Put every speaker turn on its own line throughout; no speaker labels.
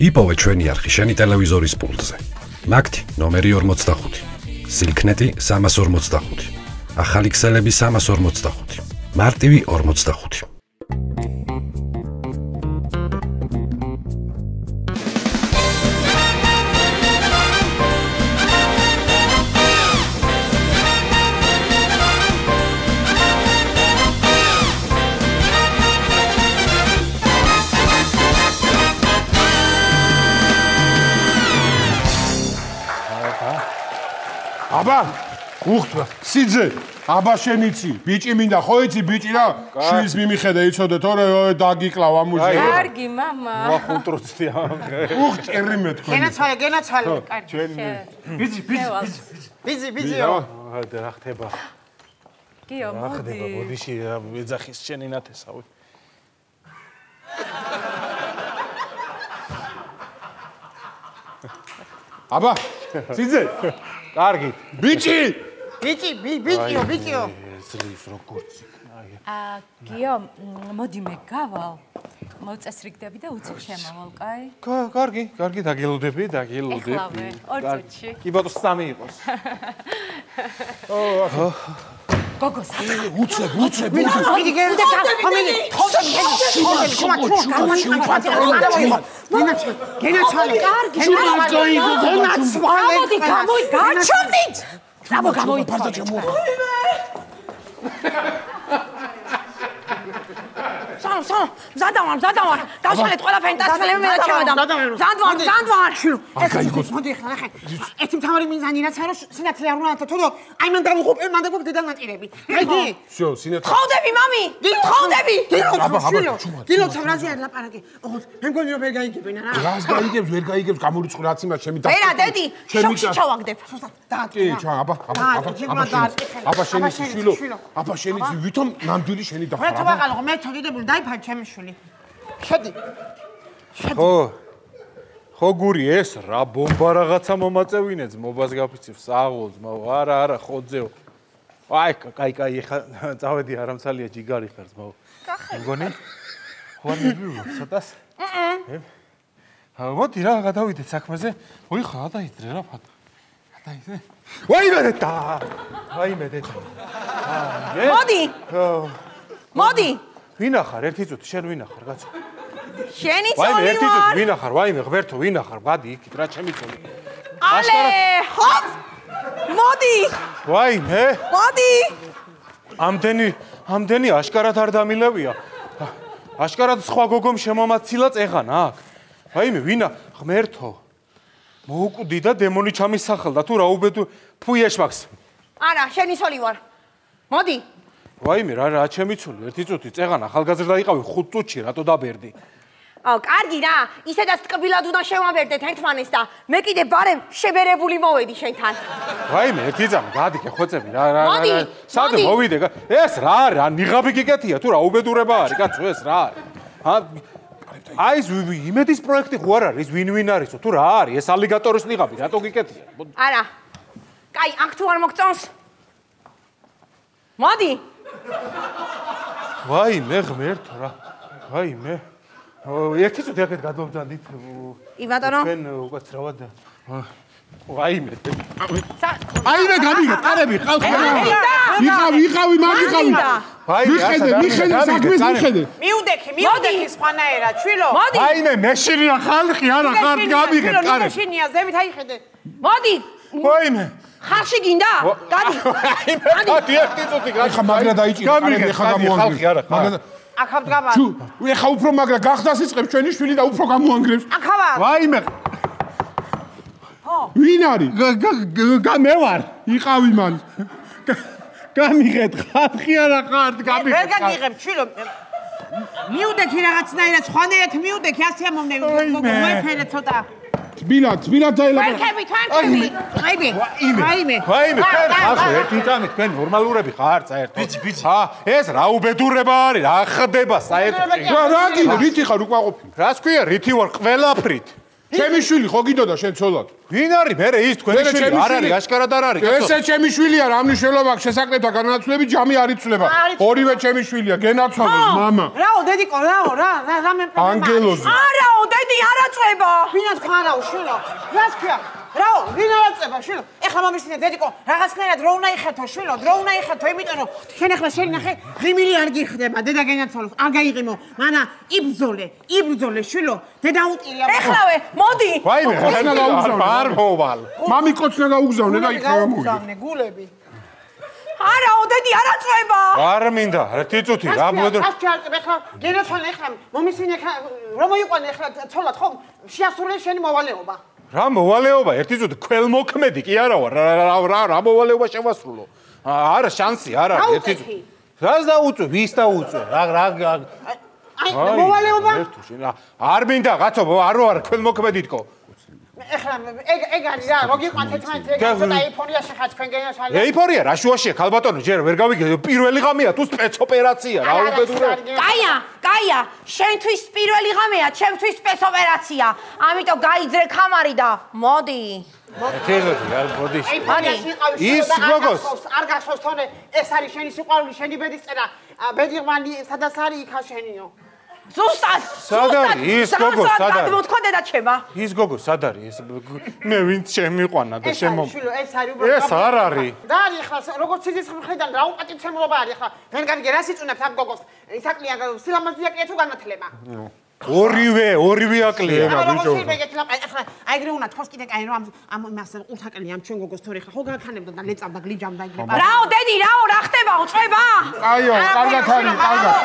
იპოვე ჩვენი არხი შენი ტელევიზორის პულტზე. მაგთი ნომერი 45, სილქნეტი 345, ახალი ქსელები 345, მარტივი 45.
აბა, უხტვა, სიძე, აბა შენიცი, ბიჭი მინდა, ხო იცი ბიჭი რა? შვილს მიმიხედე, იცოდე, თორე დაგიკლავ ამუჟე.
კარგი, мама.
ვახუნტროცდი ამ.
უხტერი მე თქვენ.
გენაცვალე, კარგი.
ჩვენი.
ბიძიო.
რა ხდება?
გიო, მოდი.
მოდიში ეძახის შენი ნათესავი.
აბა, სიძე.
კარგი.
ბიჭიო.
ძლივს როგორც.
გიო, მოდი მე გავალ. მოწესრიგდები და უცებ შემავალ, კაი?
კარგი, დაგილუდები.
ეხლავე, ორ წუთში.
კი ბატონო, 3 იყოს.
გოგოს.
უცებ.
მიდი გერდა ხომელი. გენაცვალე. კარგი.
მოდი, გაჩვენდით. გამოიწვია.
ფარდა ჩემო.
ზადავარ. დავშალეთ ყველაფერი დასწრები მე რჩევდა. ზადავარ. მოდი ახლა. ერთი მთავარი მიზანი რაც არის სინათლე არ უნდა თქო, აი მან დავუყურე დედალ ნაწილები. გაიგი?
всё, სინათლე.
ხოვდები, მამი. ხოვდები. დილო ცავრაზე არ ლაპარაკი. ოღონდ მე მგონი რომ ვერ გაიგებენ რა.
რას გაიგებს, ვერ გაიგებს, გამორიცხო რაც იმას ჩემი და.
ვერა, დედი, შოქში ჩავაგდებ.
კი, ჩა, აბა, შენიცი შვილო. აბა შენიცი, ვითომ ნამდვილი შენი და
მე თუ ვაყალო, მე თოდიდებული დაიფარ ჩემი შვილი. შედი.
ხო გური ეს რა ბომბა რაღაცა მომაწევინეც მობას გაფიცებს აღოლს არა ხოძეო აი კაი ეხა წავედი არამცალია ჯიგარი ხარს მგონი ხო არ მივიღო ცოტას მოდი რა გადავიდეთ საქმეზე ოი ხა გადაიძრე რა ფატო გადაიძრე ვაიმე დედა
მოდი
ვინახარ ერთი წუთი შენ ვინახარ კაცო
შენი
ვაიმე
წოლი
ერთი წუთი ვინახარ ვაიმე ღმერთო ვინახარ გადი იქით რა ჩემი წოლი
ალე ჰოპ მოდი
ვაიმე
მოდი
ამდენი აშკარად არ დამილევია აშკარად სხვა გოგომ შემომაცილა წეღანა აქ ვაიმე ვინა ღმერთო მოუკვდი და დემონი ჩამისახელდა თუ რა უბედო ფუი ეშმაკს
არა შენი წოლი ვარ მოდი
ვაიმე რა ჩემი წოლი ერთი წუთი წეღანა ახალგაზრდა იყავი 5 წუთში რატო დაბერდი
კარგი რა ისედაც ტკბილად უნდა შევაბერდეთ ერთმანეს და მე კიდე ბარემ შებერებული მოვედი შენთან
ვაიმე ერთი ძამ გადიქე ხოცები რა სად მოვიდე ეს რა რა ნიღაბი გიგეთია თუ რა უბედურება არის კაცო ეს რა არის აი იმედის პროექტი ხო არ არის ვინ არისო თუ რა არის ეს ალიგატორის ნიღაბი რატო გიგეთია
არა კაი აქ თუ არ მოგწონს მოდი
ვაიმე ღმერთო რა ვაიმე ერთი წუთი აქეთ გადმოვძანდით
იბატონო
ჩვენ უკაცრავად ვაიმე
აიმე გამიგე ტარები ყავს ვიყავი მაგიყავი მიხედე საქმეს მიხედე
მიუდექი სხვანაირად შვილო
ვაიმე მეშინია ხალხი არა ხარ გამიგე ტარები
მეშინია ზევით აიხედე მოდი
ვაიმე
ხალხი გინდა
გადი ერთი წუთი
ხა მაგრა დაიჭირე ტარები ხა გამოანგრევს
მაგრამ
აქავ დგაბარ
ეხა უფრო მაგრა გახდას იწყებს ჩვენი შვილი და უფრო გამოანგრევს
აქავარ
ვაიმე
ვინ არის მე ვარ იყავი მან გამიღეთ ხალხი არა ხარ გამიღეთ
ვერ გაგიღებ შვილო მიუდექი რაღაცნაირად სხვანაირად მიუდექი ასე ამოვნები მოეფერე ცოტა
თბილად დაელაპარაკე
ვაიმე
ახლა ერთი წამით თქვენ ნორმალურები ხარ საერთოდ ბიჭი ეს რა უბედურება არის რა ხდება საერთოდ
რა გინდა რითი ხარ უკმაყოფილი
რას ქვია რითი ვარ ყველაფრით
ჩემი შვილი ხო გიდოდა შენ ცოლად
ვინ არის მე ის თქვენი შვილი არ არის აშკარად არ არის
ესე ჩემი შვილია რა მნიშვნელობა აქვს შესაძლებლობა განაცვლები ჯამი არ იცვლება ორივე ჩემი შვილია გენაცვალეს მამა
რაო დედიკო რაო რა მე
ანგელოზი
არაო დედი არა
არაწוება.
ვინა თქვა რაო შვილო? რას ქვია? რაო, ვინ არაწובה შვილო? ეხლა მომისმინე დედიკო, რაღაცნაირად რო უნდა იხეთო შვილო, დრო უნდა იხეთო, იმიტომ რომ შენ ეხლა შენ ნახე, ღიმილი არ გიხდება, დედა გენაცვალოს, არ გაიღიმო. მანა იბრძოლე შვილო, დედა უტირია.
ეხლავე, მოდი.
ვაიმე, არ მოვალ.
მამი კოცნა გაუგზავნე და იქნება მოვიდა.
გაუგზავნე გულები.
არაო, დედი არაწובה.
არ მინდა, ერთი წუთი, რა ბოდო.
ას ჩარწებ ეხლა გენაცვალე ეხლა მომისმინე ეხლა რომ მოიყვანე ეხლა ცოლად ხო? შეასრულე შენი მოვალეობა.
რა მოვალეობა, ერთი წუთი, ქველმოქმედი კი არა ვარ, რა მოვალეობა შევასრულო. არა შანსი, არა, ერთი წუთი. რას დაუწვე, ვის დაუწვე?
აი, მოვალეობა?
არ მინდა, კაცო, არ ვარ ქველმოქმედი თქო.
ეხლა ეგ არის რა, რო გიყვანთ ერთმანეთს ეგ ცოტა ეიფორია შეხა თქვენ გენაცვალე.
ეიფორია რა შუაშია, ქალბატონო, ჯერ ვერ გავიგე, პირველი ღამეა თუ სპეცოპერაცია, რა უბედურე.
კაია, შენთვის პირველი ღამეა, ჩემთვის სპეცოპერაცია. ამიტომ გაიძრე ხამარი და მოდი.
თეროდი, რა მოდი.
ის გოგოს არ გახსოვს თორე ეს არის შენი სიყვარული, შენი ბედის წერა. ბედიღმანი სადაც არის იქა შენიო.
ზუსტად.
სად არის ის გოგო, სად არის?
გადმოთქვა დედაჩემა.
ის გოგო, სად არის? მე ვინც შემიყვანა და შემო.
ეს არის უბრალოდ.
ეს არ არის.
და არის ახლა როგორც სიძის მხრიდან რა უპატივცემულობა არის ახლა. ვენ გავიგე რა სიწუნებს ამ გოგოს. ისაკლია სილამაზია კი თუ განათლება.
ორივე აკლია.
ბიჭო. ახლა აიგრე უნდა თქოს კიდე კაი რომ ამ მასე ყურთაკელი ამ ჩვენ გოგოს თორე ახლა ხო გაქანებდა და ლეწავდა გლიჯამდა იგრება.
რაო დედი, რაო რა ხდება, უწובה?
აიო, კარგად არის, კარგად.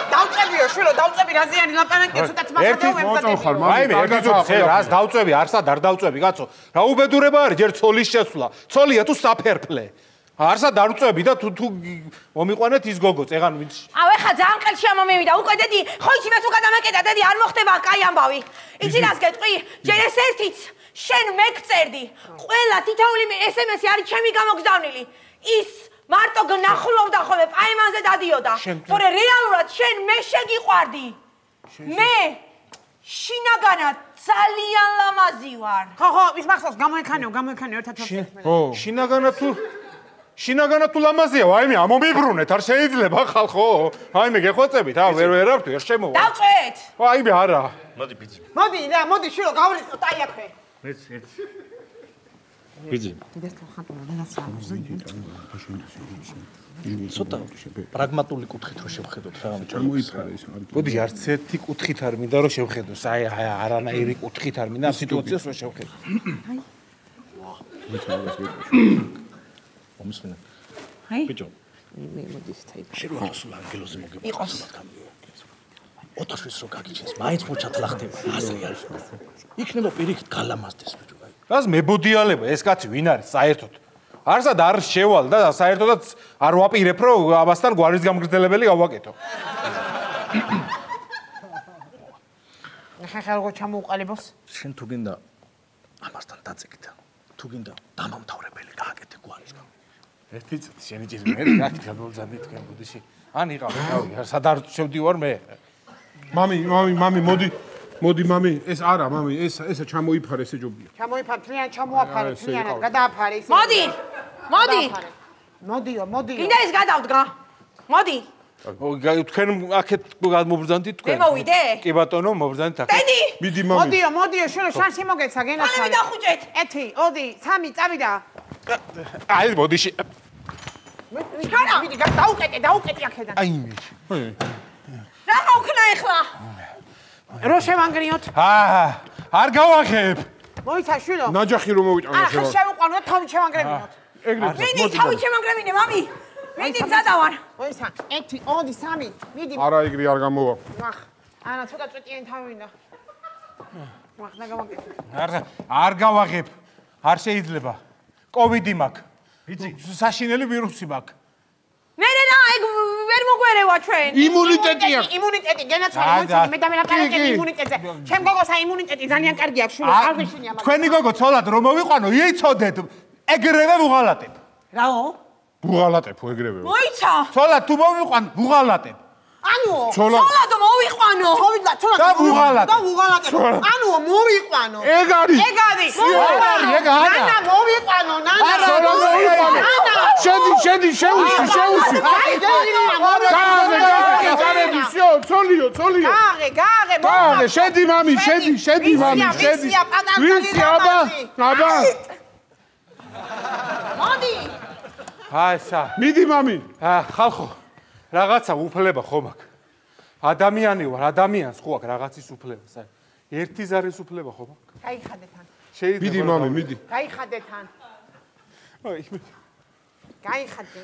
დავწებიო შვილო, დავწები რა ზიანი ლაპარაკი ცოტაც მასადავ
მოწოხარ,
ემსადები.
მამი,
ერთი წუთი, რას დავწევი, არსად არ დავწევი, კაცო. რა უბედურება არის, ჯერ ცოლის შესვლა. ცოლია თუ საფერფლე. არსად არ უწევი და თუ მომიყვანეთ ის გოგოც, ეგან ვინც.
აუ ეხა ძალიან ყელში ამომივიდა. უკვე დედი, ხო იცი მე თუ გადამეკეტა, დედი არ მოხდება კაი ამბავი. იცი რას გეტყვი? ჯერ ეს ერთიც შენ მეკწერდი. ყველა თითოეული SMS-ი არის ჩემი გამოგზავნილი. ის მარტო გნახულობდა ხოლმე პაიმანზე დადიოდა. თორე რეალურად შენ მე შეგიყვარდი. მე შინაგანად ძალიან ლამაზი ვარ.
ხო, ის მახსოვს გამოექანეო ერთად
ხო.
შინაგანად თუ ლამაზია, ვაიმე, ამომიბრუნეთ, არ შეიძლება ხალხო. ვაიმე, გეხვეწებით, ვერავთ, ვერ შემოვა.
დავწვეთ.
ვაიმე, არა.
მოდი შვილო, გავრიცხოთ აი აქვე.
ბიძი. ცოტა პრაგმატული კუთხით რო შევხედოთ რა
მოიფარე ის არის.
მოდი არც ერთი კუთხით არ მინდა რომ შევხედოს. აი არანაირი კუთხით არ მინდა სიტუაციას რო შევხედო.
მომისმენე.
აი.
ბიჭო.
მე მოდის თაი.
შეიძლება სულ ანგელოზე მოგებოს. ოთაშვის რო გაგიჩენს, მაინც მოჩათლა ხდება. ასე არის. იქნება პირიქით გალამაზდეს ბიჭო.
რას მებოდიალება ეს კაცი ვინ არის საერთოდ? არსად არ შევალ და საერთოდაც არ ვაპირებ რომ ამასთან გვარის გამგრძელებელი გავაკეთო.
ხახა როგორ ჩამოუყალიბოს?
შენ თუ გინდა ამასთან დაწეკით. თუ გინდა დამამთავრებელი გააკეთე გვარის გამო.
ერთი წუთი შენი ჭირ მე რა გამოვზადე თქვენ ბუდიში. ან იყავ, სად არ შევდივარ მე.
მამი, მოდი მამი, ეს არა, მამი, ესა ჩამოიფარე, ესე ჯობია.
ჩამოიფარე, თლიან ჩამოაფარე, თლიანად გადააფარე ისე. მოდი.
კიდე ის გადავდგა. მოდი.
თქვენ აქეთ გამობრძანდით თქვენ.
მე მოვიდე?
კი ბატონო, მობრძანდით აქეთ.
დედი.
მიდი მამი.
მოდიო, შვილო, შანსი მოგეცა გენაცვალე.
მალე დავხუჭეთ.
1, 2, 3, წავიდა.
აი მოდიში.
მიდი, დაუკეტე აქედან.
აი მე.
რა გავქნა ეხლა?
რო შევანგრიოთ.
არ გავახებ.
მოიცა შვილო.
ნაჯახი რომ მოვიტანო
ახლა შევუყვანოთ, თავი შევანგრებინოთ.
მიდი, თავი შემაგრებინე, მამი. მიდი, წადავარ.
მოიცა, 1, 2, 3, მიდი.
არა იგრი არ გამოვა.
მახ. ანა ცოტა წვეტიანი თავი მინდა. მახ, ნაგავაკეთე.
არ გავახებ. არ შეიძლება. კოვიდი მაქვს. იცი, საშინელი ვირუსი მაქვს.
მე რა, ეგ ვერ მოგვერევა ჩვენ.
იმუნიტეტი აქვს.
იმუნიტეტი, გენაცვალე მოიცი, მე დამელაპარაკები იმუნიტეტზე. ჩემ გოგოს აი იმუნიტეტი ძალიან კარგი აქვს, შვილო, არ ვიშინია მაგას.
თქვენი გოგო ცოლად რომ მოვიყვანო, იცოდეთ, ეგრევე ვუღალატებ.
რაო?
ვუღალატებ ეგრევე.
მოიცა.
ცოლად თუ მოვიყვან, ვუღალატებ.
ანუო,
ცოლად მოვიყვანო.
ცოლად
და ვუღალატებ.
ანუო, მოვიყვანო.
ეგ არის.
ეგ არა.
ნანა, მოვიყვანო, ნანა.
ცოლად მოვიყვანო. შედი, შევუში.
აი,
გაზი, შო, ცოლიო, ცოლიო. გააღე, შედი მამი, შედი მამი, შედი. ვისი აბა?
მოდი.
აისა.
მიდი მამი.
ხალხო, რაღაცა უფლება ხომ აქვს. ადამიანი ვარ, ადამიანს ხო აქვს რაღაცის უფლება, საერთოდ. ერთი ზარის უფლება ხომ აქვს?
გაიხადე თან.
მიდი მამი, მიდი.
გაიხადე თან. გაიხადე.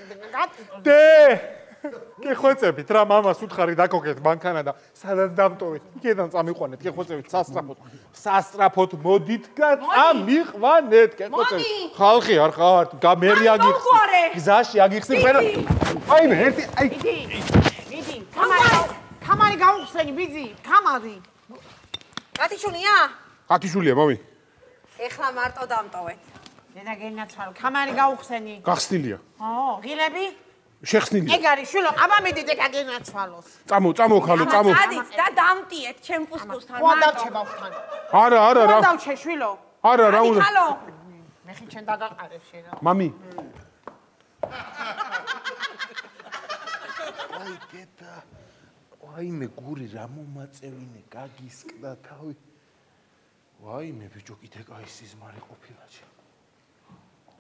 გეხვეწებით რა მამას უთხარი დაკოკეთ მანქანა და სადაც დამტოვეთ. იქიდან წამიყვანეთ, გეხვეწებით სასტრაფოდ მოდით და წამიყვანეთ, გეხვეწებით. ხალხი არ ხართ, გამერი აგიხსნით. გზაში აგიხსნით, მერე. აიმე, ერთი, აი.
მიდი. კამარი გაუხსენი, ბიძი, კამარი.
კათიშულია?
კათიშულია, მამი.
ეხლა მარტო დამტოვეთ.
დედა გენაცვალ, კამარი გაუხსენი.
გახსნილია.
ღილები?
შეხსნილია.
ეგ არის შვილო, აბა მიდი დედა გენაცვალოს.
წამო ხალო, წამო.
წადით და დამტიეთ ჩემ პუსკუსთან.
ხო დავჩება ხთან.
არა,
ხო დავჩე შვილო.
არა, რა უნდა.
ხალო.
მე ხი ჩვენ დაგაყარებ შენ.
მამი.
აი დედა. ვაიმე გური რა მომაწევინე, გაგისკდა თავი. ვაიმე ბიჭო, კიდე კაი სიზმარი ყოფილა შე.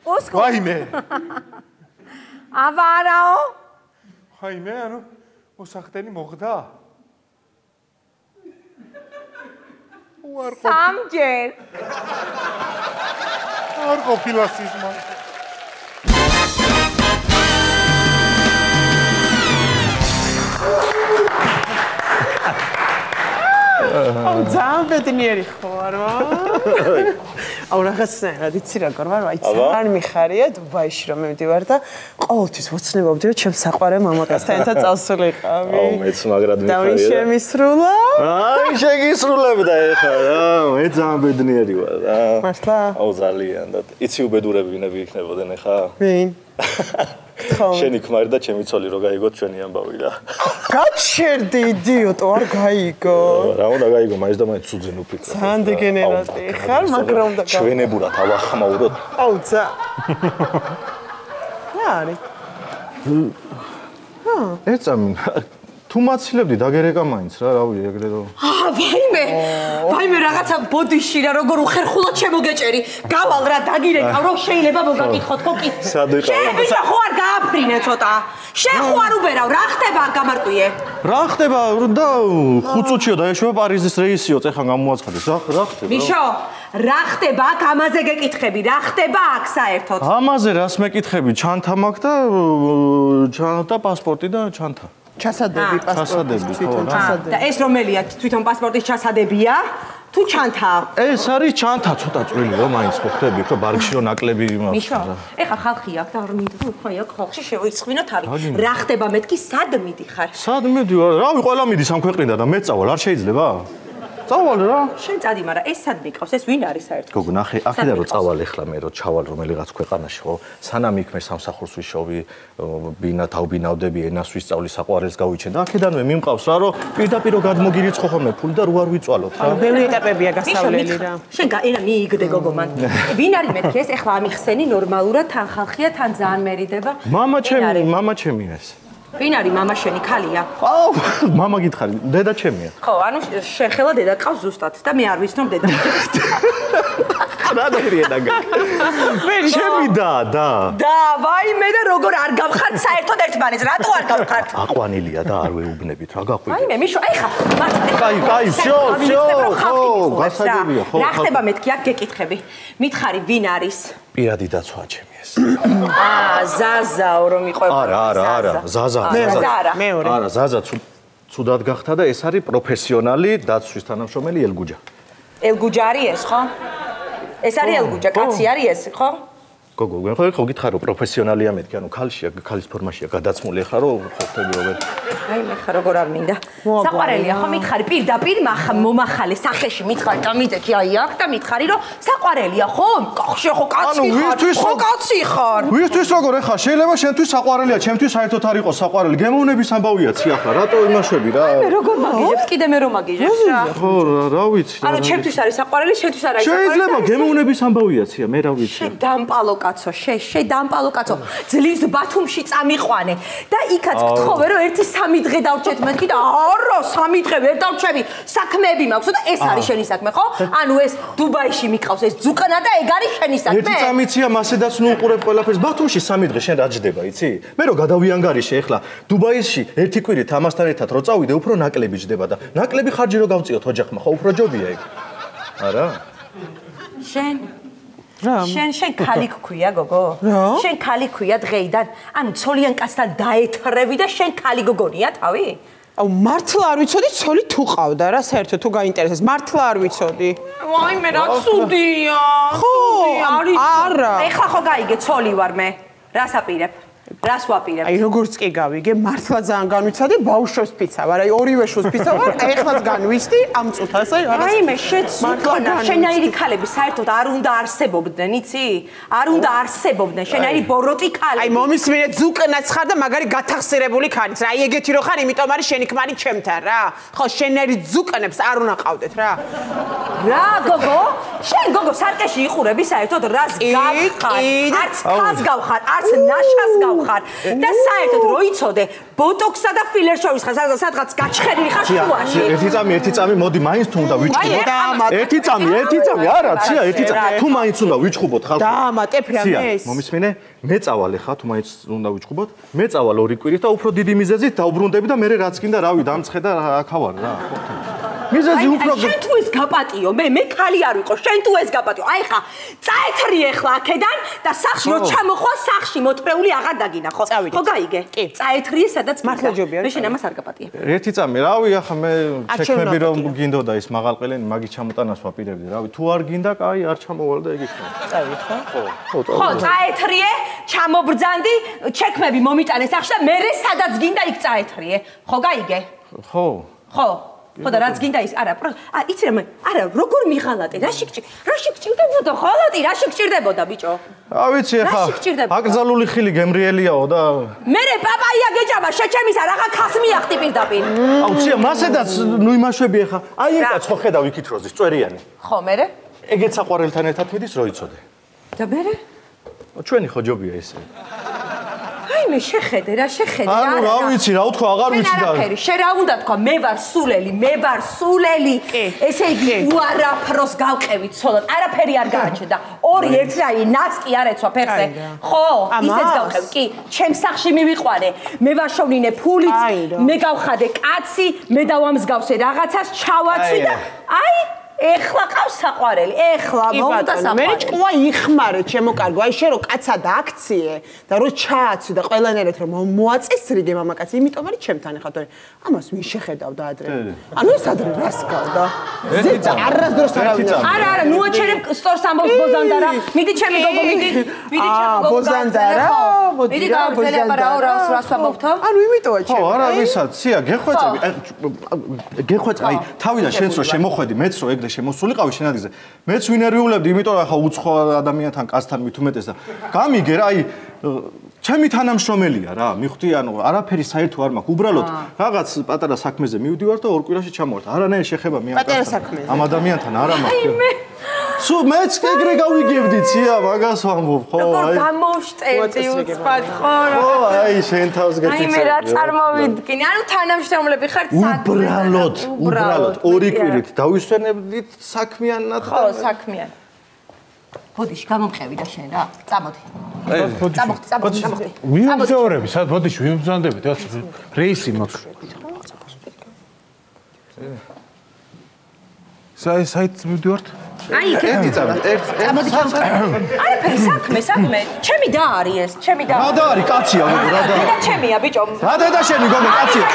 პუსკუ.
ვაიმე.
აბარაო.
ვაიმე, ანუ მოსახდენი მოხდა?
სამჯერ.
არ ყოფილა სიზმარი.
ძალიან ბედნიერი ხო არ ვარ? აუ რაღაცნაირად იცი როგორ ვარ, აი ძალიან მიხარია დუბაიში რომ მივდივარ და ყოველთვის ვოცნებობდი რომ ჩემს საყვარელ მამაკაცთან ერთად წავსულიყავი.
აუ მეც მაგრად მიხარია.
და ვინ შემისრულა?
აი შეგისრულებდა ეხლა რა, მე ძალიან ბედნიერი ვარ რა.
მართლა?
აუ ძალიან და იცი უბედურებინები იქნებოდნენ ეხლა?
ვინ?
შენი ქმარი და ჩემი ცოლი რო გაიგოთ ჩვენი ამბავი რა.
გაჩერდი იდიოტო, არ გაიგო.
რა უნდა გაიგო, მაინც და მაინც უძენ უფიქრე.
ძალიან დეგენერატი ხარ, მაგრამ უნდა
ჩვენებურად ავახმაუროთ.
აუ ცა. რა არის?
ეცამი თუ მაცილებდი დაგერეკა მაინც რა, რავი, ეგრე რომ.
ვაიმე რაღაცა ბოდიში რა როგორ უხერხულად შემოგეჭერი. გავალ რა დაგირეკავ რომ შეიძლება მოგაკითხოთ ხო კი. შენ ხო არ გააფრინე ცოტა. შენ ხო არ უბერავ, რა ხდება გამარკვიე?
რა ხდება და 5 წუთშია დაეშვება პარიზის რეისიო, ეხლა გამოაცხადეს. რა ხდება?
მიშო, რა ხდება აქ ამაზე გეკითხები, რა ხდება აქ საერთოდ?
ამაზე რას მეკითხები? ჩანთა მაქვს და ჩანთა პასპორტი და ჩანთა.
ჩასადები პასპორტის თვითონ ჩასადები.
და ეს რომელია თვითონ პასპორტის ჩასადებია? თუ ჩანთა?
ეს არის ჩანთა ცოტა წვრილი რომ მაინც ხო ხდები ხო ბარგში რომ ნაკლები იმას.
მიშო, ეხა ხალხი აქ და არ მინდა რომ ხო აქ ხალხში შევიცხვინოთ არის. რა ხდება მეთქი სად მიდიხარ?
სად მიდივარ? რავი ყველა მიდის ამ ქვეყნიდან და მე წავალ, არ შეიძლება? წავალ რა.
შენ წადი, მაგრამ ეს სად მიყავს? ეს ვინ არის საერთოდ?
გოგო, ნახე, აქედან რომ წავალ ეხლა მე რომ ჩავალ რომელიღაც ქვეყანაში, ხო? სანამ იქ მე სამსახურს ვიშოვი, ბინა თავბინავდები, ენას ვისწავლი, საყვარელს გავიჩენ და აქედანვე მიმყავს რა, რომ პირდაპირ გადმოგირიცხო ხოლმე ფული და რო არ ვიწვალოთ რა.
ბევრი ეტაპებია გასავლელი რა.
შენ გაენა მიიგდე გოგო მან. ვინ არის მეთქი ეს? ეხლა ამიხსენი ნორმალურად თან ხალხია, თან ძალიან მერიდება.
მამა ჩემი ეს.
ვინ არის მამა შენი ქალია?
აუ, მამა გითხარი, დედა ჩემია.
ხო, ანუ შენ ხელა დედა ყავს ზუსტად და მე არ ვიცნობ დედა.
რა დაერია დაგა. მე ჩემი და.
და, ვაიმე და როგორ არ გავხართ საერთოდ ერთმანეთს, რატო არ გავხართ?
აყვანილია და არ ვეუბნებით, რა გაყვი.
ვაიმე, მიშო, ეხა.
კაი, შო, გასაგებია, ხო.
რა ხდება მეთქი აქ გეკითხები. მითხარი ვინ არის?
პირადი დაცვა ჩემი ეს.
ზაზაო რომ იყვება.
არა, ზაზა.
მეორე.
არა, ზაზა ცუდად გახდა და ეს არის პროფესიონალი დაცვის თანამშრომელი ელგუჯა.
ელგუჯა არის ეს, ხო? ეს არის ელგუჯა, კაცი არის ეს, ხო?
გოგო, ხო გითხარ რომ პროფესიონალია მეთქი, ანუ ქალშია, ქალის ფორმაშია გადაცმული ახლა რომ ხო ხდები როგორ.
აი მე ხარ როგორ არ მინდა. საყვარელია ხო მითხარი პირდაპირ მომახალე სახეში მითხარი და მიდექი აი აქ და მითხარი რომ საყვარელია ხო? კახში ხო კაცი ხარ? ხო კაცი ხარ?
ვისთვის როგორ ახლა შეიძლება შენთვის საყვარელია, ჩემთვის საერთოდ არ იყოს საყვარელი. გემოვნების ამბავია ცი ახლა, რატო იმაშვები რა?
მე როგორ მაგიჟებს? კიდე მე რომ მაგიჟებს რა?
ხო, რა ვიცი.
ანუ ჩემთვის არის საყვარელი, შენთვის არ არის საყვარელი.
შეიძლება გემოვნების ამბავია ცია, მე რა ვიცი.
დამპალო კაცო, დამპალო კაცო. ძლივს ბათუმში წამიყვანე და იქაც გთხოვე რომ 1-3 დღე დავრჩეთ მეთქი და არა 3 დღე ვერ დავრჩები. საქმეები მაქვს და ეს არის შენი საქმე, ხო? ანუ ეს დუბაიში მიყავს ეს ძუკნა და ეგ არის შენი საქმე.
ერთი წამიცია მასედაც ნუ უყურებ ყველაფერს. ბათუმში 3 დღე შენ რა ჯდება, იცი? მე რო გადავიანგარიშე ახლა დუბაიში ერთი კვირით ამასთან ერთად რო წავიდე, უფრო ნაკლები ჯდება და ნაკლები ხარჯი რო გავწიოთ ოჯახმა, ხო უფრო ჯობია ეგ. არა?
შენ ხალი გქვია გოგო? შენ ხალი გქვია დღეიდან? ანუ ცოლიან კაცთან დაეთრევი და შენ ხალი გოგონია თავი?
აუ მართლა არ ვიცოდი ცოლი თუ ყავდა რა საერთოდ თუ გაინტერესებს მართლა არ ვიცოდი.
ვაი მე რა ცუდია.
ხო, არა.
ეხლა ხო გაიგე ცოლი ვარ მე. რას აპირებ? რას ვაპირებ?
აი როგორც კი გავიგე, მართლა ძალიან განვიცადი, ბავშვებს ფიცა ვარ, აი ორივე შვილს ფიცა ვარ, ეხლაც განვიცდი ამ წუთას, აი რაღაც.
აი მე შეცუკონა, შენაირი ქალები საერთოდ არ უნდა არსებობდნენ, იცი? არ უნდა არსებობდნენ, შენაირი ბოროტი ქალები.
აი მომისმინე ძუკნაც ხარ და მაგარი გათახსირებული ხარიც რა. აი ეგეთი რო ხარ, იმიტომ არის შენი ქმარი ჩემთან რა. ხო, შენაირი ძუკნებს არ უნდა ყავდეთ რა.
რა გოგო? შენ გოგო სარკეში იყურები საერთოდ რას გავხარ? არც ხას გავხარ, არც ნაშას გავხარ. და საერთოდ რო იცოდე, ბოტოქსა და ფილერ შორის ხარ, სადღაც გაჩხერილი ხარ შუაში.
ერთი წამი, მოდი, მაინც თუ უნდა ვიჩხუბოთ. ერთი წამი, არა, ცია, ერთი წამი. თუ მაინც უნდა ვიჩხუბოთ ხალხო.
დაამატებ რა მეს.
მომისმინე, მე წავალ ხა, თუ მაინც უნდა ვიჩხუბოთ. მე წავალ 2 კვირით და უფრო დიდი მიზეზით დაუბრუნდები და მე რაც კიდე რავი, დამცხე და აქავარ რა. მიზეზი უფრო
შენ თუ ეს გაპატიო, მე ხალი არ ვიყო, შენ თუ ეს გაპატიო. აი ხა, წაეთრი ახლა აქედან და სახში რო ჩამოხვა, სახში მოთრეული აღარ დაგინახო. ხო გაიგე? კი. წაეთრიე, სადაც
მართლა ჯობია.
მე შენ ამას არ გაპატიებ.
ერთი წამი, რავი, ახლა მე შექმნები რომ გინდოდა ის მაღალყელენი, მაგის ჩამოტანას ვაპირებდი, რავი, თუ არ გინდა, კაი, არ ჩამოვალ და ეგ იქნება.
წავითხრა?
ხო, წაეთრიე, ჩამობრძანდი, ჩექმები მომიტანე სახში და მე სადაც გინდა იქ წაეთრიე. ხო გაიგე?
ხო.
ხო. ხო და რაც გინდა ის არა იცი რა არა როგორ მიღალატე რა შეგჭირდებოდა ხოლოდი რა შეგჭირდებოდა ბიჭო
რა ვიცი ახლა აკრძალული ხილი გემრიელიაო და
მე პაპაია გეჭამა შეჩემისა რაღა ხას მიახტი პირდაპირ
აუ ცია მასედაც ნუ იმაშვები ახლა აი ეს კაც ხო ხედავ იქითროზის წვერიანი
ხო მე
ეგეც საყვარელთან ერთად მიდის რო იცოდე
და მე
ჩვენი ხო ჯობია ესე
აი მე შეხედე რა
ანუ რა ვიცი რა ვთქვა აღარ ვიცი და
შენ რა უნდა თქვა მე ვარ სულელი ესე იგი უარაფროს გავყევი ცოლად არაფერი არ გააჩნდა ორი ერთრაი ნაცკი არ ეცვა ფეხზე ხო ისეც გავყევი კი ჩემს სახში მივიყვანე მე ვაშოვნინე ფულით მე გავხადე კაცი მე დავამსგავსე რაღაცას ჩავაცვი და აი ეხლა ყავს საყვარელი, ეხლა მომდა საყვარელი.
მე ჭკუა იხმარე, ჩემო კარგო, აი შენ რო კაცა დააქციე და რო ჩააცვი და ყველანაირად რომ მოაწესრიგე მამაკაცი, იმიტომ არის ჩემთან ეხლა თორე ამას ვინ შეხედავდა ადრე. ანუ ეს ადრე რას გავდა? ზედა არასდროს არავინ.
არა, ნუ აჩერებ სტორს ამბობს ბოზანდარა. მიდი ჩემი გოგო, მიდი ჩემი გოგო.
ბოზანდარა,
მიდი გავგზელე აბარაო რას ვამბობთო?
ანუ იმიტოა ჩემი.
ხო, არა ვისაც, ცია გეხვეწები. გეხვეწ, აი თავიდან შენც რო შემოხვედი, მეც რო ეგრე შემოსულიყავი შენ ადგილზე. მეც ვინერვიულობდი, იმიტომ რომ ახლა უცხო ადამიანთან, კაცთან მით უმეტეს და გამიგე რა, აი ჩემი თანამშრომელია რა, მიხვდი, ანუ არაფერი საერთო არ მაქვს. უბრალოდ რაღაც პატარა საქმეზე მივდივარ და 2 კვირაში ჩამოვარდა. არანაირი შეხება მე ამ ადამიანთან არ მაქვს. სულ მეც ეგრე გავიგებდი ცია მაგას ვამბობ ხო
აი გამოვშტერდი უცბად ხო
აი შენ თავს გეცი
აი მე რა წარმოვიდგინე ანუ თანამშრომლები ხართ
უბრალოდ 2 კვირით დავისვენებდით საქმიანად
ხო საქმიან ბოდიში გამომყევი და შენ რა წამოდი წამოდი
ვიმგზავრები სად ბოდიში ვიმგზავრდები და რეისი მაქვს საით მივდივართ
აი ერთი წამოდი არაფერი საქმე ჩემი და არის ეს ჩემი და
რა და არის კაცია გოგო რა და
და ჩემია ბიჭო
რა და შენი გოგო კაცია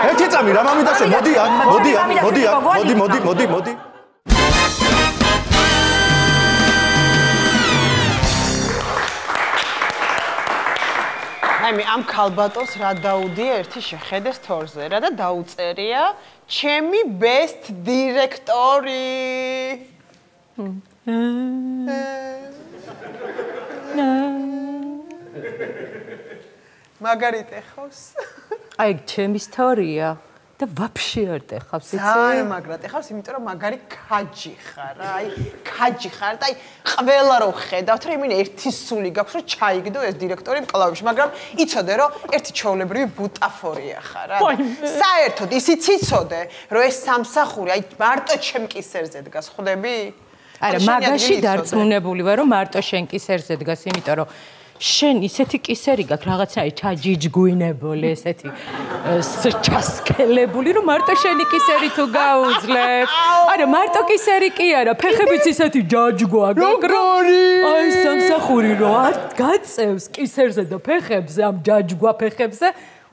ერთი წამი რა მამიდა შენ მოდი
აი ამ ქალბატონს რა დაუდია ერთი შეხედეს თორზე რა და დაუწერია ჩემი best დირექტორი მაგარიტე ხავს
აი ჩემი ისტორია
და ვაფშე არ ტეხავს, იცი?
ძალიან მაგრად ეხავს, იმიტომ რომ მაგარი ქაჯი ხარ, აი, ქაჯი ხარ და აი, ყველა რო ხედავთ, რომ იმენ ერთი სული გაქვს, რომ ჩაიგდო ეს დირექტორი მკლავებში, მაგრამ იცოდე, რომ ერთი ჩვეულებრივი ბუტაფორია ხარ, რა. საერთოდ ისიც იცოდე, რომ ეს სამსახური აი მარტო ჩემ კისერზე დგას, ხვდები?
არა, მაგაში დარწმუნებული ვარ, რომ მარტო შენ კისერზე დგას, იმიტომ რომ შენ ისეთი კისერი გაქვს, რაღაცნაირი ჩაჯიჯგვინებული, ესეთი ჩასკელებული, რომ მარტო შენი კისერი თუ გაუძლებს. არა, მარტო კისერი კი არა, ფეხებიც ისეთი ჯაჯგვა გაქვს, რომ აი სამსახური რო გაწევს კისერზე და ფეხებზე, ამ ჯაჯგვა ფეხებზე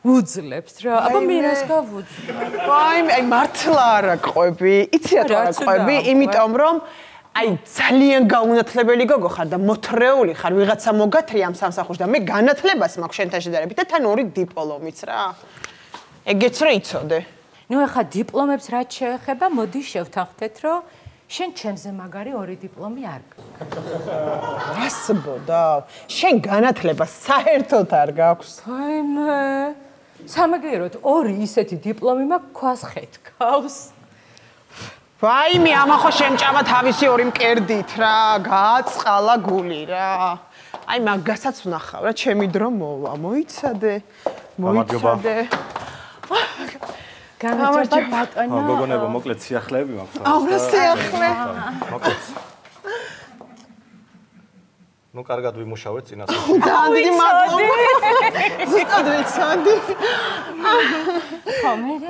უძლებს რა. აბა მე რას გავუძლებ?
აი მართლა არა ყვები, იცი რა ყვები, იმიტომ რომ აი ძალიან გაუნათლებელი გოგო ხარ და მოთრეული ხარ, ვიღაცა მოგათრი ამ სამსახურში და მე განათლებას მაქვს შენთან შედარებით და თან 2 დიპლომიც რა. ეგეც რა იცოდე.
ნუ ახლა დიპლომებს რაც შეეხება, მოდი შევთანხმდეთ, რომ შენ ჩემზე მაგარი 2 დიპლომი არ გაქვს.
რასბოდა? შენ განათლება საერთოდ არ გაქვს.
აიმე. სამაგიეროდ 2 ისეთი დიპლომი მაქვს, ქვას ხეთქავს.
ვაიმე, ამახო შემჭამა თავისი 2 მკერდით რა, გააწყალა გული რა. აი მაგასაც ვნახავ რა, ჩემი დრო მოვა, მოიცადე. მოიცადე.
გამარჯობა ბატონო.
გოგონებო, მოკლედ სიახლეები მაქვს.
აუ, სიახლე.
მოკლედ. ნუ კარგად ვიმუშავეთ წინასწარ.
ძალიან დიდი მადლობა. ზუსტად ვიცოდი.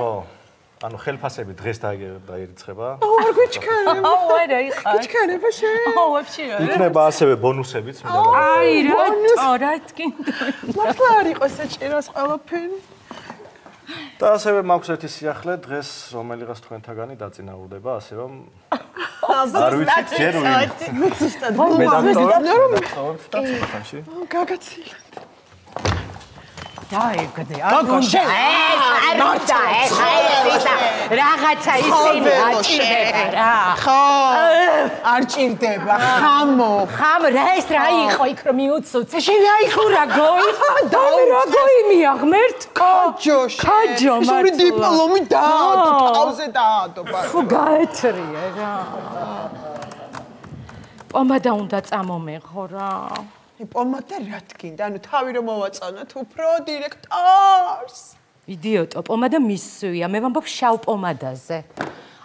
ხო.
ანუ ხელფასები დღეს დაირიცხება.
არ გვიჩქარება.
არა, იყარ.
გვიჩქარება შენ.
ვაფშე არა.
იქნება ასევე ბონუსებიც მე და
აი რა გინდა.
მართლა არ იყოს საჭიროს ყველაფერი.
და ასევე მაქვს ერთი სიახლე დღეს რომელიღაც თქვენთაგანი დაწინაურდება, ასე რომ არ ვიცით ჯერ ვინ.
ზუსტად.
მე დაგწოვებთ და ცოტაში.
გაგაცილეთ.
დაიგდე. გოგო შენ. ეს რაღაცა ისინი აჭირდება რა.
ხო. არ ჭირდება. ხამო
რა ეს რა იყო იქ რომ მიუწუც. შენ რა იყო რა გოი? რა გოი მიაღმერთ?
ქაჯო. ორი დიპლომი დაადო, თავზე დაადო.
ხო გაეთრიე რა. პომადა უნდა წამომეღო რა.
პომადა რა თქინდა? ანუ თავი რომ მოვაწონოთ უფრო დირექტორს.
იდიოტო, პომადა მისვია, მე ვამბობ შავ პომადაზე.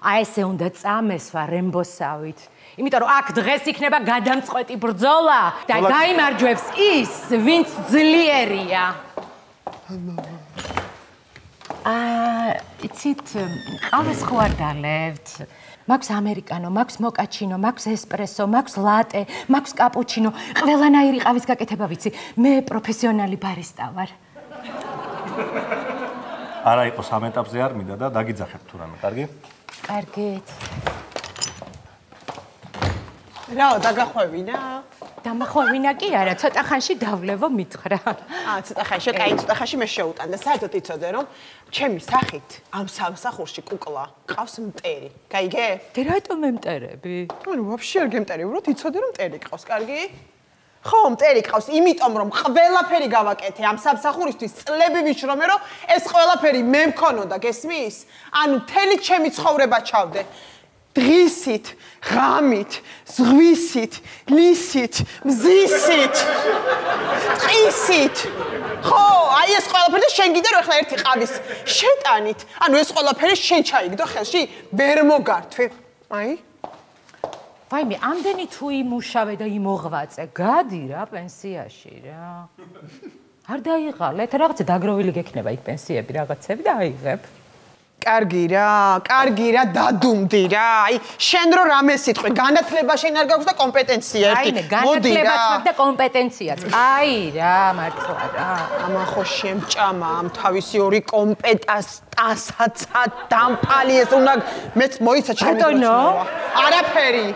აი ესე უნდა წამესვა რემბოსავით. იმიტომ რომ აქ დღეს იქნება გადამწყვეტი ბრძოლა და გაიმარჯვებს ის, ვინც ძლიერია. იცით, ყავას ხო არ დალებთ? მაქვს ამერიკანო, მაქვს მოკაჩინო, მაქვს ესპრესო, მაქვს ლატე, მაქვს კაპუჩინო, ყველანაირი ყავის გაკეთება ვიცი. მე პროფესიონალი ბარისტა ვარ.
არა იყო 3 ეტაპზე არ მინდა და დაგიძახებ თუ რამე, კარგი?
კარგით.
რაო, დაგახვევინა?
დამახვევინა კი არა, ცოტა ხანში დავლევო მითხრა.
ცოტა ხანში, კაი, ცოტა ხანში მე შევუტან და საერთოდ იცოდე რომ ჩემი სახით ამ სამსახურში კუკლა ყავს მტერი. გაიგე?
და რატომ მემტერები?
ანუ ვაფშე არ გემტერი, იცოდე რომ მტერი ყავს, კარგი? ხო, მტერი ყავს, იმიტომ რომ ყველაფერი გავაკეთე ამ სამსახურისთვის, წლები ვიშრომე, რომ ეს ყველაფერი მე მქონოდა, გესმის? ანუ მთელი ჩემი ცხოვრება ჩავდე. დღისით, ღამით, ზღვისით, ლისით, მზისით, ტყისით. ხო, აი ეს ყველაფერი და შენ კიდე რომ ახლა ერთი ყავის შეტანით, ანუ ეს ყველაფერი შენ ჩაიგდო ხელში, ვერ მოგართვი. აი
ვაიმე, ამდენი თუ იმუშავე და იმოღვაწე, გადი რა პენსიაში რა. არ დაიღალეთ, რაღაცა დაგროვილი გექნება იქ პენსიები, რაღაცები და აიღებ.
კარგი რა, დადუმდი რა. აი, შენ რო რამე სიტყვი, განათლება შენ არ გაქვს და კომპეტენცია ერთი.
აიმე, განათლებაც მაქვს და კომპეტენციაც. აი რა, მართლა რა.
ამახო შემჭამა ამ თავისი 2 კომპეტანსაც დამპალი ეს უნდა მეც მოიცა ჩემი დროა. არაფერი.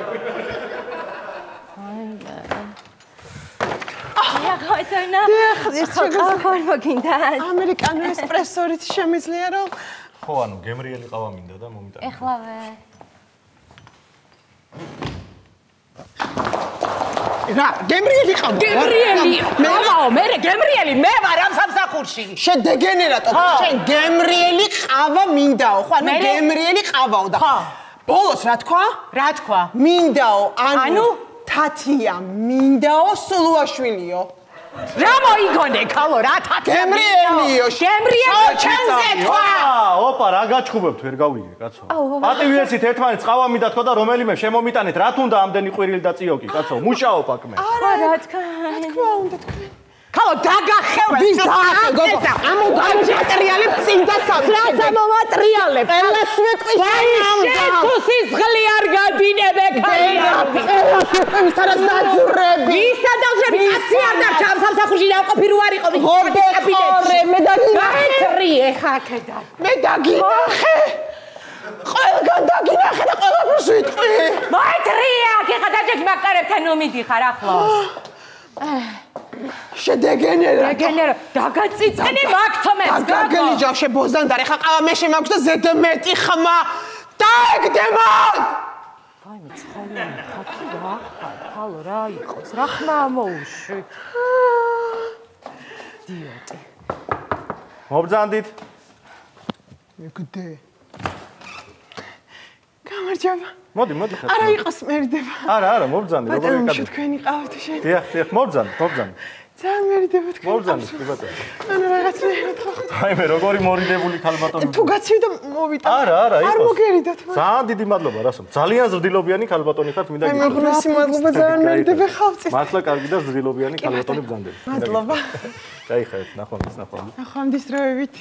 ახლა ხარ მოგინდა.
ამერიკანო ესპრესორით შემიძლია რომ
ხო, ანუ გემრიელი ყავა მინდა და მომიტანე.
ეხლავე.
რა, გემრიელი ყავა.
გემრიელი. მევაო, მე ვარ ამ სამსახურში.
შენ დეგენერატო, შენ გემრიელი ყავა მინდა. მინდაო, ხო, ანუ გემრიელი ყავაო და ბოლოს რა თქვა?
რა თქვა?
მინდაო, ანუ თათია, მინდაო, სულუაშვილიო.
რა მოიგონე, ქალო, რა თათია?
გემრიელიო,
გემრიელიო, ჩემზე თქვა.
ოპა, რა გაჩხუბებთ, ვერ გავიგე, კაცო. პატივი ეცით ერთმანეთს ყავა მიდათ ხო და რომელიმე შემომიტანეთ, რა თუნდა ამდენი ყვირილი და წიოკი, კაცო, მუშაო პაკმე.
რა თქვა?
თქვა უნდა თქვა. ქალო, დაგახევა. ვის დაახევა? ამო დამოატრიალებ წინდა სამს.
რა დამოატრიალებ?
ყველას ვეტყვი
შენ თუ სისხლი არ გადინებე, ქალია.
ვის არა დაძურები.
ვის დაძურები? კაცი არ დარჩა ამ სამსახურში დაყოფი რო არ იყო მის
ობე, მე დაგინახე.
გაეთრიე ხაკედა.
მე დაგინახე. ყველგან დაგინახე და ყველაფერს ვიტყვი.
მოეთრიე, აკიხა დაჯექი მაგარებთან ნომიდიხარ ახლოს.
შედეგენერა.
დეგენერა, დაგაწიწენი მაგთომებს.
გაგელი ჯავშე ბოზანდარი ხა ყავა მე შემაქვს და ზედ მეტი ხმა. დაეგდემა.
ვაიმე, ცხოლიანი ხათი რა ხარ, ქალო რა იყოს, რა ხმა მოუშვი. დიოტი.
მობრძანდით.
მიგდე. გამარჯობა.
მოდი, მოდი ხარ.
არა იყოს მერიდება.
არა, მობრძანდი, როგორ
ბატონო,
ეკადე.
თქვენი ყავთ შენ.
დიახ, მობრძანდი.
ძალიან მერიდება თქვენ.
მობრძანდი, კი ბატონო.
ანუ რაღაცნაირად ხო.
აი მე როგორი მორიდებული ქალბატონი.
თუ გაცივ და მოვიტან.
არა,
არ
იყოს.
მოგერიდოთ.
ძალიან დიდი მადლობა, რასო. ძალიან ზრდილობიანი ქალბატონი ხართ, მინდა
აი მოგრასი მადლობა ძალიან მერიდება ხავწი.
მართლა კარგი და ზრდილობიანი ქალბატონი ბრძანდები.
მადლობა.
გაიხარეთ, ნახვამდის.
ნახვამდის დროებით.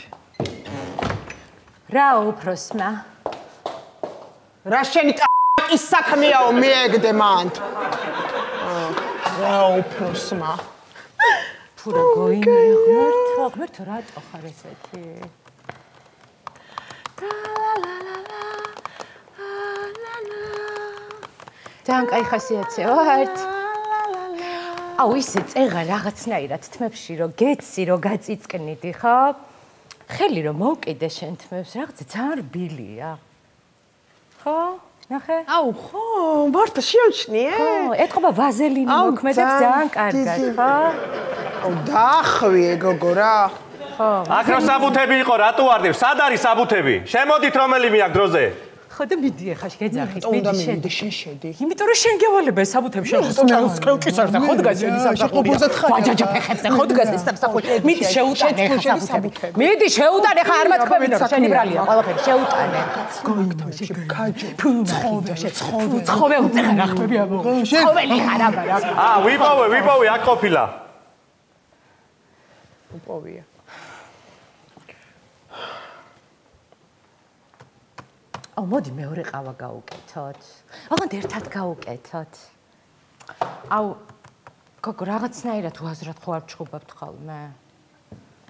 რა უფროსმა?
რა შენი ის საქმეაო მეეგდე მანდ. რა უფროსმა.
თუ რა გოიმე ღმერთო რატო ხარ ესეთი? ძალიან კაი ხასიათია ვართ. აუ ისე წეღა რაღაცნაირად თმებში რომ გეცი რომ გაწიწკნიდი ხო? ხელი რომ მოვკიდე შენ თმებს რაღაცა ძალიან რბილია. ხო? ნახე?
აუ ხო, მარტო შეუჩნიე?
ხო, ეთყობა ვაზელინი მოქმედებს ძალიან კარგად, ხო?
აუ დაახვიე გოგო რა.
ხო.
აქ რო საბუთები იყო, რატო ვარდებ? სად არის საბუთები? შემოდით რომელიმე აქ დროზე.
ხო და მიდი ახლა შეგეძახით,
უნდა მიდი შენ შედი.
იმიტომ რომ შენ გევალებე საბუთებს შენ სკრეუკისარზე ხოდგას შენი სამსახური. ბაჯაჯა ფეხებზე ხოდგას ეს სამსახური. მიდი შეუტანე ხა საბუთები. მიდი შეუტანე ხა არ მათქმევინო შენი ბრალია ყველაფერი შეუტანე. გოინდოში კაჯო. ცხოვე უწეხა რა ხმები ამო. ცხოველი ხარ აბა რა.
ვიპოვე აქ ყოფილა.
უპოვია.
აუ მოდი მეორე ყავა გავუკეთოთ. აღარ ერთად გავუკეთოთ. აუ გოგო რაღაცნაირად უაზრად ხო არ ჩხუბობთ ხოლმე.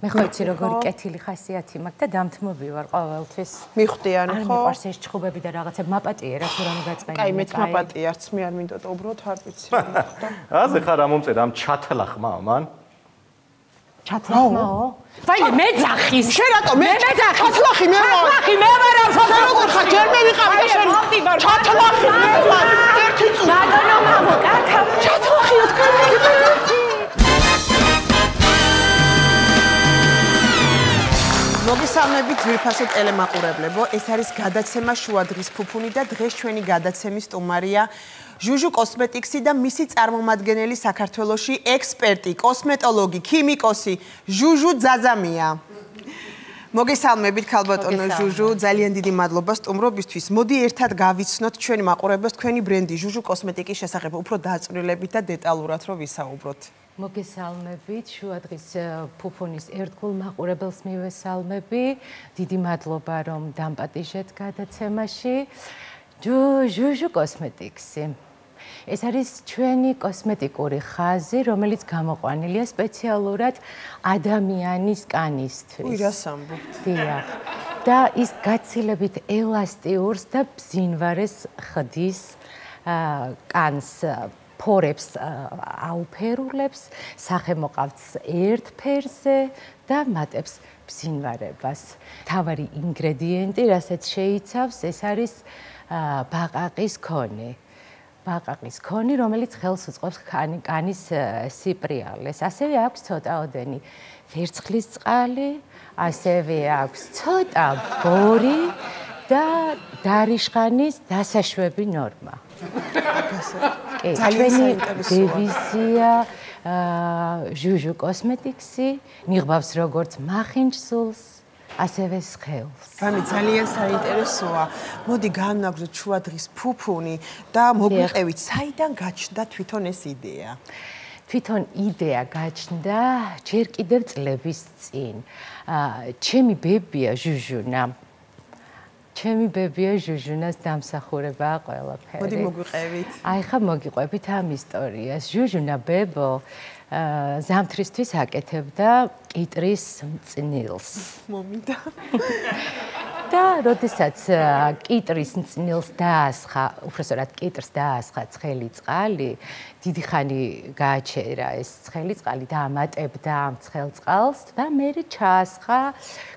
მე ხო იცი როგორი კეთილი ხასიათი მაქვს და დამთმობი ვარ ყოველთვის.
მიხვდიანი ხო?
არ მიყვარს ეს ჩხუბები და რაღაცა მაპატიერა თუ რამე გაწყენი.
კაი მეც მაპატია არც მე არ მინდოდა უბრალოდ არ ვიცი.
აზე ხარ ამომწერა ამ ჩათლა ხმა მან?
ჩათლახმაო? ვაიმე მე ძახის. შენ რატო მე ძახის?
ჩათლახი მე ვარ.
ჩათლახი მე ვარ ამ
შენ როგორ ხარ? ჯერ მე ვიყავ და შენ ჩათლახი მე ვარ. ერთი წუთი.
ბატონო მამო, კაკა.
ჩათლახიო თქვენ მიგეთ. მოგესალმებით ძვირფასო ტელემაყურებლებო, ეს არის გადაცემა შუადღის ფუფუნი და დღეს ჩვენი გადაცემის სტუმარია ჟუჟუ კოსმეტიქსი და მისი წარმომადგენელი საქართველოში ექსპერტი, კოსმეტოლოგი, ქიმიკოსი ჟუჟუ ძაძამია. მოგესალმებით ქალბატონო ჟუჟუ, ძალიან დიდი მადლობა სტუმრობისთვის. მოდი ერთად გავიცნოთ ჩვენი მაყურებელს თქვენი ბრენდი ჟუჟუ კოსმეტიკის შესახებ, უფრო დაწვრილებით და დეტალურად რომ ვისაუბროთ.
მოგესალმებით შუადღის ფუფუნის ერთგულ მაყურებელს მივესალმები. დიდი მადლობა რომ დამპატიჟეთ გადაცემაში. ჟუჟუ კოსმეტიქსი. ეს არის ჩვენი კოსმეტიკური ხაზი, რომელიც გამოყვანილია სპეციალურად ადამიანის კანისთვის.
უი, რას ამბობთ?
დიახ. და ის გაცილებით ელასტიურს და ბზინვარეს ხდის კანს ფორებს აუფერულებს, სახე მოყავთ ერთ ფერზე და მატებს ბზინვარებას. თავარი ინგრედიენტი, რასაც შეიცავს, ეს არის ბაყაყის ქონი. ბაყაყის ქონი, რომელიც ხელს უწყობს კანის სიპრიალეს. ასევე აქვს ცოტაოდენი ვერცხლის წყალი, ასევე აქვს ცოტა ბორი და დარიშხანის დასაშვები ნორმა.
ძალიან საინტერესოა.
დევიზია ჟუჟუ კოსმეტიქსი მიღბავს როგორც მახინჯსულს, ასევე სხეულს.
გამი ძალიან საინტერესოა. მოდი განვაგრძოთ შუადღის ფუფუნი და მოგვიყევით, საიდან გაჩნდა თვითონ ეს იდეა?
თვითონ იდეა გაჩნდა ჯერ კიდევ წლების წინ. ჩემი ბებია ჟუჟუნა. ჩემი ბებია ჟუჟუნას დამსახურებაა ყველაფერი.
მოდი მოგვიყევით.
აი ხა მოგიყვებით ამ ისტორიას. ჟუჟუნა ბებო ზამთრისთვის აკეთებდა კიტრის მწნილს.
მომინდა.
და როდესაც კიტრის მწნილს დაასხა, უბრალოდ კიტრს დაასხა ცხელი წყალი, დიდი ხანი გააჩერა ეს ცხელი წყალი და ამატებდა ამ ცხელ წყალს და მერე ჩაასხა,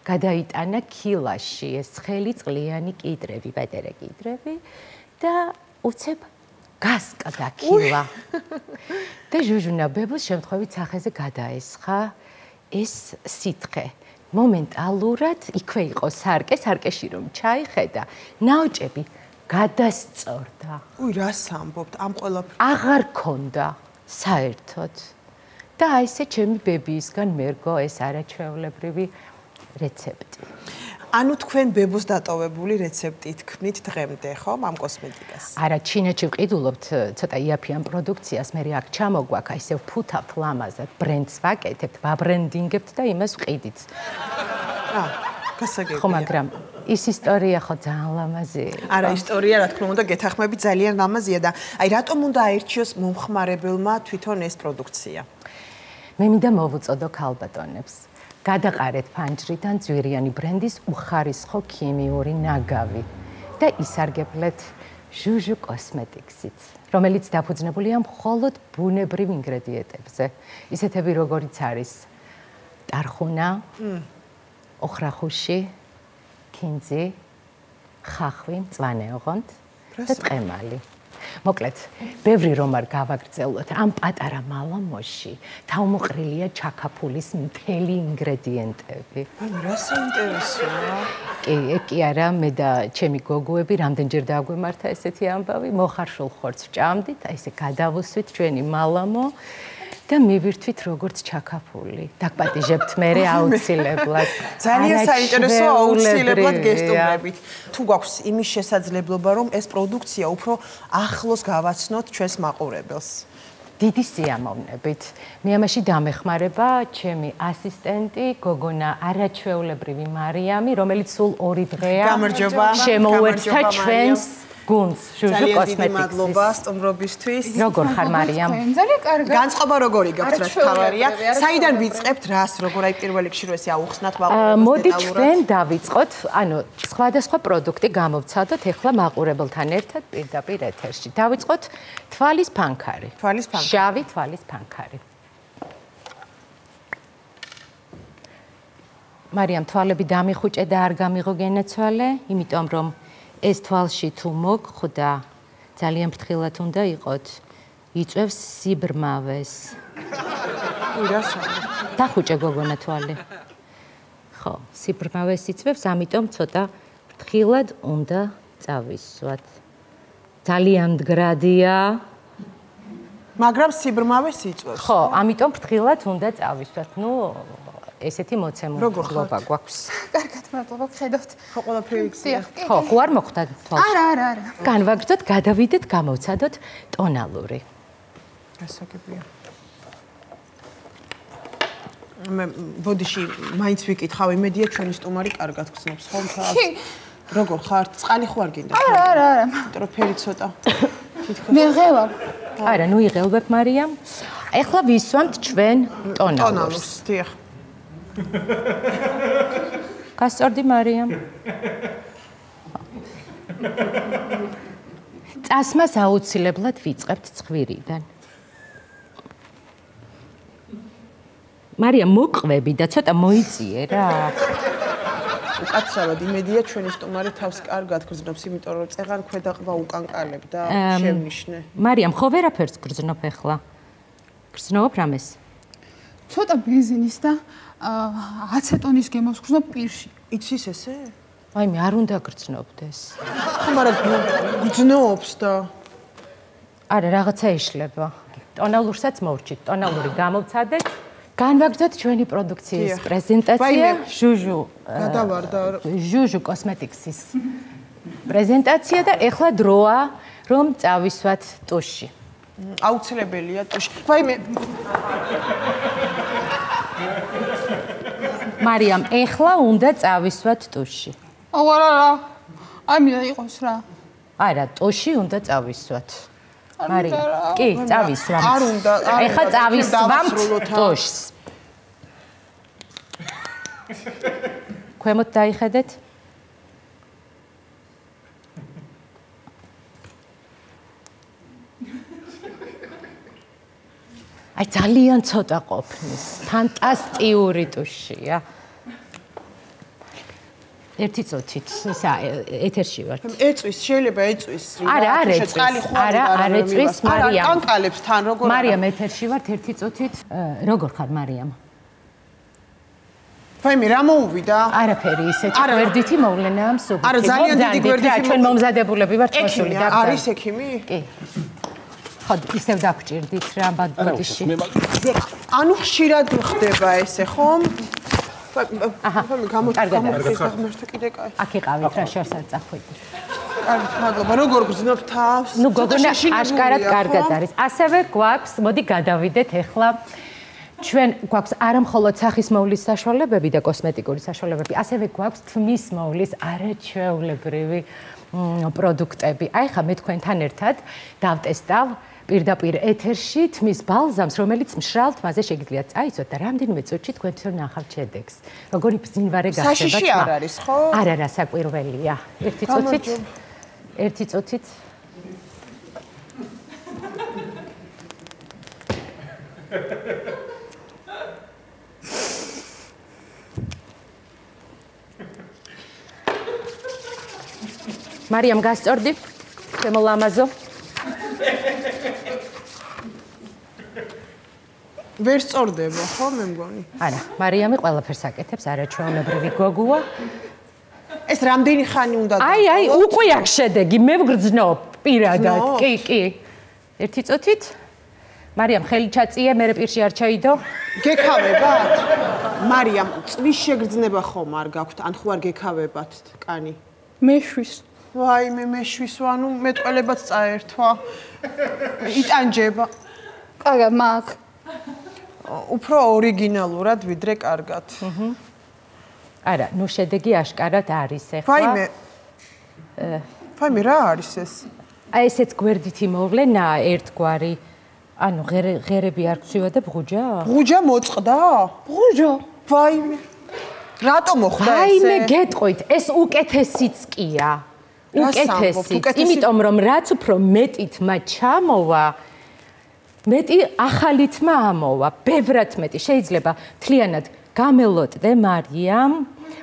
გადაიტანა ქილაში ეს ცხელი წყლიანი კიტრები, პატარა კიტრები და უცებ გასკდა ქილა. და ჟუჟუნა ბებოს შემთხვევით სახეზე გადაესხა ეს სითხე. მომენტალურად იქვე იყო სარკეში რომ ჩაიხედა, ნაოჭები გადასწორდა.
უი, რას ამბობთ? ამ ყველაფერს
აღარ ქონდა საერთოდ. და აი ესე ჩემი ბებიისგან მერგო ეს არაჩვეულებრივი რეცეპტი.
ანუ თქვენ ბებოს დატოვებული რეცეპტი თქმით დღემდე, ხო, ამ კოსმეტიკას?
არა, ჩინეთში ვყიდულობთ ცოტა იაფიან პროდუქციას, მე აქ ჩამოგვაქვს, აი ესე ვფუთავთ ლამაზად, ბრენდს ვაკეთებთ, ვაბრენდინგებთ და იმას ვყიდით.
გასაგებია.
ხო, მაგრამ ის ისტორია ხო ძალიან ლამაზია.
არა, ისტორია, რა თქმა უნდა, გეთახმები ძალიან ლამაზია და აი რატომ უნდა აირჩიოს მომხმარებელმა თვითონ ეს პროდუქცია?
მე მინდა მოვუწოდო ქალბატონებს. გადაყარეთ ფანჯრიდან ძვირიანი ბრენდის უხარისხო ქიმიური ნაგავი და ისარგებლეთ ჟუჟუ კოსმეტიქსით, რომელიც დაფუძნებულია მხოლოდ ბუნებრივ ინგრედიენტებზე, ისეთები როგორიც არის ტარხუნა, ოხრახუში, ქინძი, ხახვი, მწვანე ოღონდ და ტყემალი. მოკლედ, ბევრი რომ არ გავაგრძელოთ, ამ პატარა მალამოში თავმოყრილია ჩაქაფულის მთელი ინგრედიენტები.
რა საინტერესოა.
კი არა, მე და ჩემი გოგოები რამდენჯერ დაგვემართა ესეთი ამბავი, მოხარშულ ხორცს ვჭამდით, აი ესე გადავუსვით ჩვენი მალამო და მივირთვით როგორც ჩაქაფული. დაგპატიჟებთ მერე აუცილებლად.
ძალიან საინტერესოა, აუცილებლად გესტუმრებით. თუ გვაქვს იმის შესაძლებლობა, რომ ეს პროდუქცია უფრო ახლოს გავაცნოთ ჩვენს მაყურებელს.
დიდი სიამოვნებით. მე ამაში დამეხმარება ჩემი ასისტენტი, გოგონა არაჩვეულებრივი მარიამი, რომელიც სულ 2 დღეა შემოუერთდა ჩვენს გუნდს ჟუჟუ კოსმეტიქსის.
ძალიან დიდი მადლობა სტუმრობისთვის.
როგორ ხარ მარიამ?
ძალიან კარგი.
განწყობა როგორი გაქვს, რა თავარია? საიდან ვიწყებთ რას, როგორ აი პირველ რიგში რო ესე აუხსნათ მაყურებელს?
მოდი ჩვენ დავიწყოთ, ანუ სხვადასხვა პროდუქტი გამოვცადოთ ეხლა მაყურებელთან ერთად პირდაპირ ეთერში. დავიწყოთ თვალის ფანქარი. შავი თვალის ფანქარი. მარიამ, თვალები დამიხუჭე და არ გამიღო გენაცვალე, იმიტომ რომ ეს თვალში თუ მოგხვდა, ძალიან ფრთხილად უნდა იყოთ. იწვევს სიბრმავეს. დახუჭე გოგონა თვალი. ხო, სიბრმავეს იწვევს, ამიტომ ცოტა ფრთხილად უნდა წავისვათ. ძალიან მდგრადია.
მაგრამ სიბრმავეს იწვევს.
ხო, ამიტომ ფრთხილად უნდა წავისვათ. ნუ ესეთი მოცემულობა გვაქვს.
კარგად, მადლობა, ხედავთ.
ხო, ყველაფერი გზია.
ხო, ხო არ მოხვდა თვალში?
არა.
განვაგრძოთ, გადავიდეთ, გამოვცადოთ ტონალური.
გასაგებია. მე ბოდიში მაინც ვიკითხავ, იმედია ჩვენი სტუმარი კარგად გრძნობს, ხო? როგორ ხარ? წყალი ხო არ გინდა?
არა.
იმიტომ ფერი ცოტა.
მე ღელავ.
არა, ნუ იღელვებ მარიამ. ეხლა ვისვამთ ჩვენ ტონალურს.
დიახ.
გასწორდი მარიამ. წასმას აუცილებლად ვიწყებთ ცხვირიდან. მარიამ, მოყვები და ცოტა მოიწიე რა.
უკაცრავად იმედია ჩვენი სტუმარი თავს კარგად გრძნობს, იმიტომ რომ წეღარ ქვედაყბა უკანკალებ და შევნიშნე.
მარიამ, ხო ვერაფერს გრძნობ ახლა? გრძნობ რამეს?
ცოტა ბენზინის და აცეტონის გემოს გრძნობ პირში.
იცის ესე?
აი მე არ უნდა გრძნობდეს.
ხო, მაგრამ გრძნობს და
არა, რაღაცა იშლება. ტონალურსაც მოვჭით, ტონალური გამოვცადეთ. განვაგრძოთ ჩვენი პროდუქციის პრეზენტაცია. ჟუჟუ კოსმეტიქსის პრეზენტაცია და ეხლა დროა, რომ წავისვათ ტუში.
აუცილებელია ტუში. ვაიმე.
მარიამ, ეხლა უნდა წავისვათ ტუში.
არა. აი მინდა იყოს რა.
არა, ტუში უნდა წავისვათ. მარიამ, კი, წავისვამთ.
არ უნდა.
ეხლა წავისვამთ ტუშს. ქვემოთ დაიხედეთ. აი ძალიან ცოტა ყოფნის. ფანტასტიკური ტუშია. ერთი წუთით, ისა ეთერში ვართ.
ეწვის, შეიძლება ეწვის.
არა, არ ეწვის. არ ეწვის, მარიამ.
არა, კანკალებს თან როგორ?
მარიამ ეთერში ვართ ერთი წუთით. როგორ ხარ, მარიამ?
ვაიმე, რა მოუვიდა?
არაფერი, ისეთი გვერდითი მოვლენაა მსუბუქი.
არა, ძალიან დიდი გვერდითი.
ჩვენ მომზადებულები ვართ მოსული და
არის ექიმი?
კი. ხო, ისევ დაგჭირდით რა ბოდიში.
ანუ ხშირად ხდება ესე, ხომ? ვაიმე, გამოდგამართე კიდე კაი.
აქ იყავით რა შორს არ წახვიდე.
კარგად, მადლობა. როგორ გრძნობ თავს?
ნუ გოგონა აშკარად კარგად არის. ასევე გვაქვს, მოდი გადავიდეთ ახლა ჩვენ გვაქვს არა მხოლოდ სახის მოვლის საშუალებები და კოსმეტიკური საშუალებები, ასევე გვაქვს თმის მოვლის არაჩვეულებრივი პროდუქტები. აი ხა მე თქვენთან ერთად დავტესტავ პირდაპირ ეთერში თმის ბალზამს, რომელიც მშრალ თმაზე შეგიძლიათ წაიცოთ და რამდენიმე წუთში თქვენ თვითონ ნახავთ შედეგს. როგორი ბზინვარე გახდება თმა.
საშიში არ არის, ხო?
არა, საკვირველია. ერთი წუთით. მარიამ გასწორდი? შემოლამაზო.
ვერ სწორდება, ხო, მე მგონი?
არა, მარიამი ყველაფერს აკეთებს, არაჩვეულებრივი გოგოა.
ეს რამდენი ხანი უნდა
აი, უკვე აქვს შედეგი, მე ვგრძნობ პირადად. კი. ერთი წუთით. მარიამ, ხელი ჩაწიე, მე პირში არ ჩაიდო.
გექავებათ? მარიამ, წვის შეგრძნება ხომ არ გაქვთ, ან ხო არ გექავებათ კანი?
მეშვის.
ვაიმე, მეშვის, ანუ მეტყველებაც წაერთვა. იტანჯება.
კარგად, მაგ.
უფრო ორიგინალურად ვიდრე კარგად.
არა, ნუ შედეგი აშკარად არის ახლა.
ვაიმე, რა არის ეს?
აი ესეც გვერდითი მოვლენაა ერთგვარი. ანუ ღერები არ გცვივა და ბღუჯა?
ბღუჯა მოწყდა?
ბღუჯა.
ვაიმე. რატო მოხდა ესე?
ვაიმე, გეტყვით, ეს უკეთესიც კია. უკეთესიც, იმიტომ რომ რაც უფრო მეტი თმა ჩამოვა, მეტი ახალი თმა ამოვა, ბევრად მეტი. შეიძლება თლიანად გამელოდე მარიამ,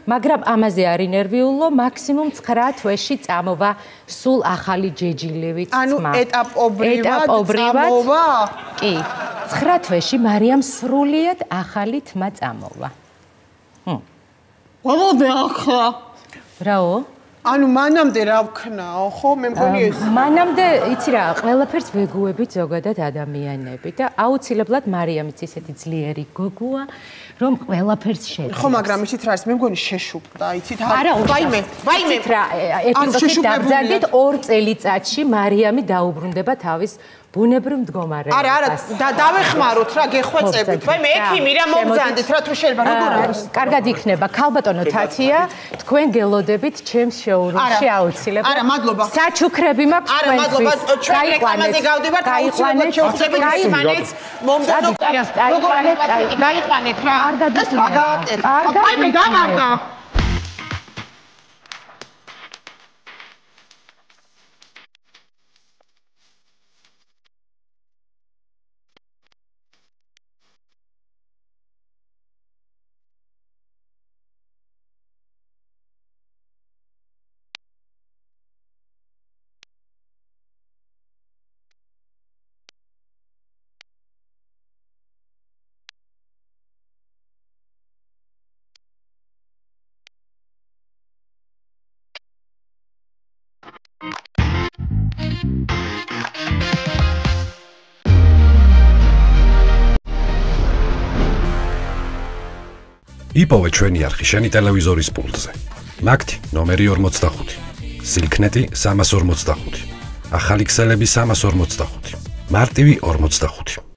მაგრამ ამაზე არ ინერვიულო, მაქსიმუმ 9 თვეში წამოვა სულ ახალი ჯეჯილივით თმა.
ანუ ეტაპობრივად წამოვა?
კი. 9 თვეში მარიამ სრულიად ახალი თმა წამოვა.
ყველოდე ახლა.
რაო?
ანუ მანამდე რა ვქნაო, ხო? მე მგონი ეს.
მანამდე, იცი რა, ყველაფერს ვეგუებით ზოგადად ადამიანები და აუცილებლად მარიამიც ისეთი ძლიერი გოგოა, რომ ყველაფერს შეძლებს.
ხო, მაგრამ იცით რა არის, მე მგონი შეშუპდა, იცით?
არა,
ვაიმე.
იცით რა, ეპიზოდი დაბრძანდით 2 წელიწადში მარიამი დაუბრუნდება თავის ბუნებრივ მდგომარეობას.
არა, დავეხმაროთ რა, გეხვეწებით. ვაიმე, ექიმი რა მომბრძანდით რა, თუ შეიძლება როგორ არის?
კარგად იქნება. ქალბატონო თათია, თქვენ გელოდებით ჩემს შეურუმში აუცილებლად.
არა, მადლობა.
საჩუქრები მაქვს თქვენთვის.
არა, მადლობა. ჩვენ რეკლამაზე გავდივართ, აუცილებლად შევხვდებით ისმანეთს. მომდანო გაიყვანეთ რა. კარგად. ვაიმე, გამარდა.
იპოვე ჩვენი არხი შენი ტელევიზორის პულტზე. მაგთი ნომერი 45. სილქნეტი 345. ახალი ქსელები 345. მარტივი 45.